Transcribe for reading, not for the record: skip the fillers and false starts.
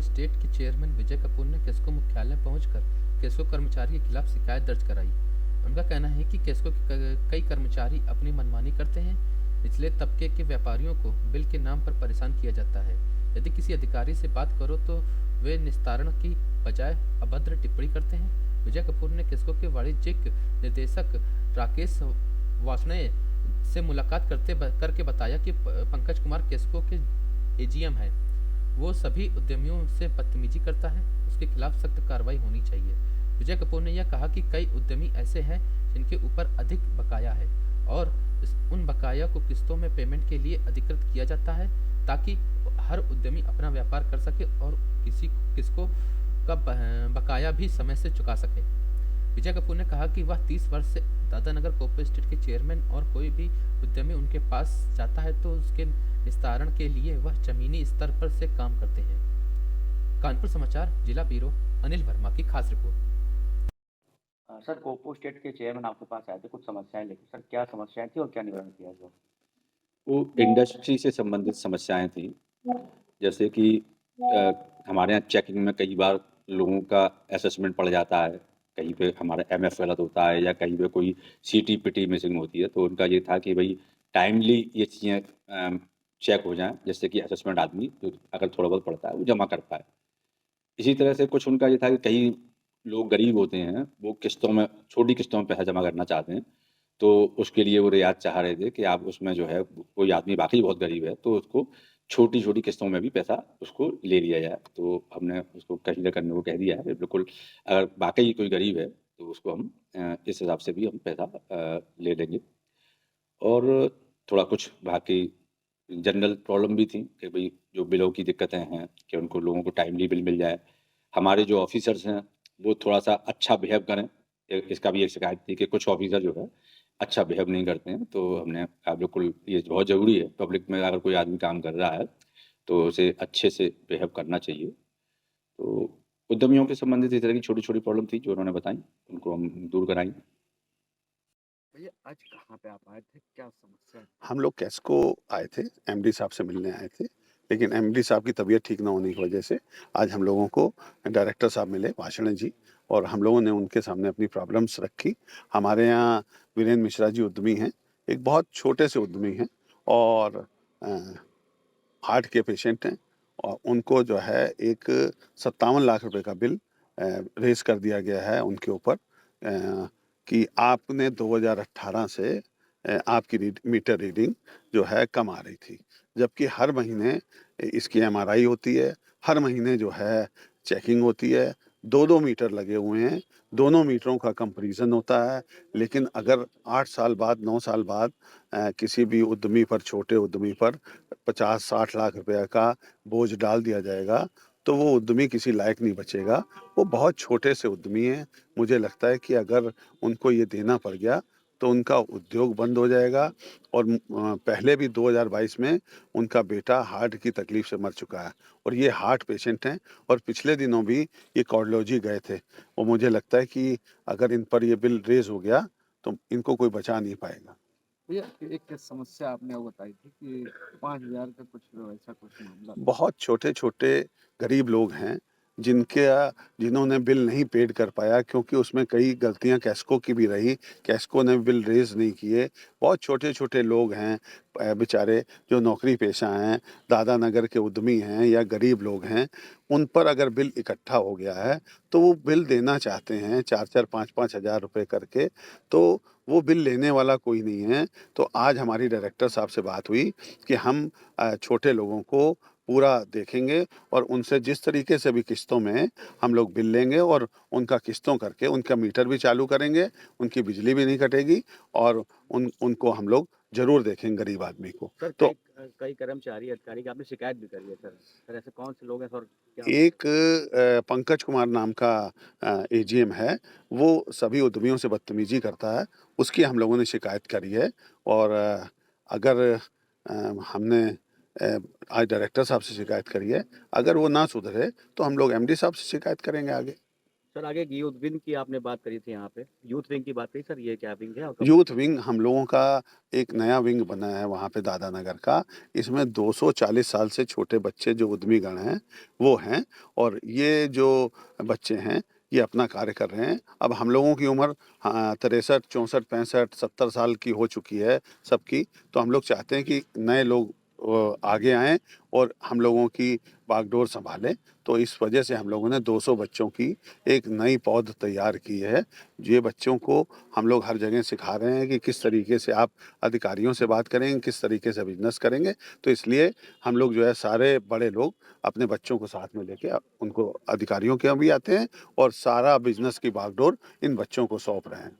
State के chairman विजय कपूर ने KESCO मुख्यालय पहुंचकर केस्को कर्मचारी के खिलाफ शिकायत दर्ज कराई। उनका कहना है कि केस्को के कई कर्मचारी अपनी मनमानी करते हैं। निचले तबके के व्यापारियों को बिल के नाम पर परेशान किया जाता है। यदि किसी अधिकारी से बात करो तो वे निस्तारण की बजाय अभद्र टिप्पणी करते हैं। विजय कपूर ने केस्को के वाणिज्यिक निर्देशक राकेश वार्ष्णेय से मुलाकात करके बताया कि पंकज कुमार केस्को के एजीएम है। वो सभी उद्यमियों से बदतमीजी करता है, उसके खिलाफ सख्त कार्रवाई होनी चाहिए। विजय कपूर ने यह कहा कि कई उद्यमी ऐसे हैं जिनके ऊपर अधिक बकाया है और उन बकाया को किस्तों में पेमेंट के लिए अधिकृत किया जाता है ताकि हर उद्यमी अपना व्यापार कर सके और किसको का बकाया भी समय से चुका सके। विजय कपूर ने कहा कि वह 30 वर्ष से दादानगर कोऑपरेटिव स्टेट के चेयरमैन और कोई भी उद्यमी उनके पास जाता है तो उसके निस्तारण के लिए वह जमीनी स्तर पर से काम करते हैं। कानपुर समाचार जिला ब्यूरो अनिल वर्मा की खास रिपोर्ट। सर, कोपो स्टेट के चेयरमैन आपके पास आए थे कुछ समस्याएं लेकर। सर, क्या समस्याएं थी और क्या निवारण किया गया? वो इंडस्ट्री से संबंधित समस्याएं थी, जैसे कि हमारे यहाँ चेकिंग में कई बार लोगों का असेसमेंट पड़ जाता है, कहीं पे हमारा एमएफ गलत होता है या कहीं पे कोई सीटी-पीटी मिसिंग होती है। तो उनका ये था कि भई टाइमली ये चीज़ें चेक हो जाएँ, जिससे कि असेसमेंट आदमी जो अगर थोड़ा बहुत पड़ता है वो जमा कर पाए। इसी तरह से कुछ उनका ये था कि कई लोग गरीब होते हैं, वो किस्तों में छोटी किस्तों में पैसा जमा करना चाहते हैं, तो उसके लिए वो रियायत चाह रहे थे कि आप उसमें जो है कोई आदमी वाक़ई बहुत गरीब है, तो उसको छोटी-छोटी किस्तों में भी पैसा उसको ले लिया जाए। तो हमने उसको कंसीडर करने को कह दिया है, बिल्कुल अगर वाक़ई कोई गरीब है, तो उसको हम इस हिसाब से भी हम पैसा ले लेंगे। और थोड़ा कुछ बाकी जनरल प्रॉब्लम भी थी कि भई जो बिलों की दिक्कतें हैं कि उनको लोगों को टाइमली बिल मिल जाए। हमारे जो ऑफ़िसर्स हैं, वो थोड़ा-सा अच्छा बिहेव करें। इसका भी एक शिकायत थी कि कुछ ऑफ़िसर जो है, अच्छा बिहेव नहीं करते हैं। तो हमने कहा बिल्कुल ये बहुत ज़रूरी है, पब्लिक में अगर कोई आदमी काम कर रहा है, तो उसे अच्छे से बिहेव करना चाहिए। तो उद्यमियों के संबंधित इस तरह की छोटी-छोटी प्रॉब्लम थी जो उन्होंने बताई, उनको हम दूर कराई। भैया आज कहाँ पे आप आए थे? क्या समस्या है? हम लोग कैस्को आए थे, एमडी साहब से मिलने आए थे, लेकिन एमडी साहब की तबीयत ठीक ना होने की वजह से आज हम लोगों को डायरेक्टर साहब मिले, वार्ष्णेय जी, और हम लोगों ने उनके सामने अपनी प्रॉब्लम्स रखी। हमारे यहाँ वीरेंद्र मिश्रा जी उद्यमी हैं, एक बहुत छोटे से उद्यमी हैं और हार्ट के पेशेंट हैं और उनको जो है एक 57 लाख रुपए का बिल रेज कर दिया गया है उनके ऊपर कि आपने 2018 से आपकी मीटर रीडिंग जो है कम आ रही थी, जबकि हर महीने इसकी एमआरआई होती है, हर महीने जो है चेकिंग होती है, 2-2 मीटर लगे हुए हैं, दोनों मीटरों का कंपैरिजन होता है। लेकिन अगर 8 साल बाद, 9 साल बाद किसी भी उद्यमी पर, छोटे उद्यमी पर 50-60 लाख रुपए का बोझ डाल दिया जाएगा, तो वो उद्यमी किसी लायक नहीं बचेगा। वो बहुत छोटे से उद्यमी हैं। मुझे लगता है कि अगर उनको ये देना पड़ गया, तो उनका उद्योग बंद हो जाएगा और पहले भी 2022 में उनका बेटा हार्ट की तकलीफ से मर चुका है और ये हार्ट पेशेंट हैं और पिछले दिनों भी ये कार्डियोलॉजी गए थे और मुझे लगता है कि अगर इन पर ये बिल रेज़ हो गया, तो इनको कोई बचा नहीं पाएगा। भैया एक समस्या आपने वो बताई थी कि 5,000 का कुछ ऐसा कुछ मामला था। बहुत छोटे-छोटे गरीब लोग हैं, जिन्होंने बिल नहीं पेड कर पाया क्योंकि उसमें कई गलतियाँ कैस्को की भी रही, कैस्को ने बिल रेज़ नहीं किए। बहुत छोटे-छोटे लोग हैं बेचारे जो नौकरी पेशा हैं, दादानगर के उद्यमी हैं या गरीब लोग हैं, उन पर अगर बिल इकट्ठा हो गया है, तो वो बिल देना चाहते हैं 4-4 5-5 हज़ार रुपए करके, तो वो बिल लेने वाला कोई नहीं है। तो आज हमारी डायरेक्टर साहब से बात हुई कि हम छोटे लोगों को पूरा देखेंगे और उनसे जिस तरीके से भी किस्तों में हम लोग बिल लेंगे और उनका किस्तों करके उनका मीटर भी चालू करेंगे, उनकी बिजली भी नहीं कटेगी और उनको हम लोग ज़रूर देखेंगे गरीब आदमी को। सर, तो कई कर्मचारी, अधिकारी की आपने शिकायत भी करी है सर। सर, ऐसे कौन से लोग हैं सर? क्या एक पंकज कुमार नाम का एजीएम है, वो सभी उद्यमियों से बदतमीज़ी करता है, उसकी हम लोगों ने शिकायत करी है और अगर हमने आज डायरेक्टर साहब से शिकायत करी है, अगर वो ना सुधरे, तो हम लोग एमडी साहब से शिकायत करेंगे आगे। सर आगे यूथ विंग की आपने बात करी थी यहाँ पे, यूथ विंग की बात करी सर, ये क्या विंग है और कब यूथ विंग हम लोगों का एक नया विंग बना है वहाँ पे दादा नगर का। इसमें 240 साल से छोटे बच्चे जो उद्यमीगण हैं वो हैं, और ये जो बच्चे हैं ये अपना कार्य कर रहे हैं। अब हम लोगों की उम्र 63, 64, 65, 70 साल की हो चुकी है सबकी, तो हम लोग चाहते हैं कि नए लोग आगे आएँ और हम लोगों की बागडोर सँभालें। तो इस वजह से हम लोगों ने 200 बच्चों की एक नई पौध तैयार की है। ये बच्चों को हम लोग हर जगह सिखा रहे हैं कि किस तरीके से आप अधिकारियों से बात करेंगे, किस तरीके से बिज़नेस करेंगे। तो इसलिए हम लोग जो है सारे बड़े लोग अपने बच्चों को साथ में लेके उनको अधिकारियों के यहाँ भी आते हैं और सारा बिज़नेस की बागडोर इन बच्चों को सौंप रहे हैं।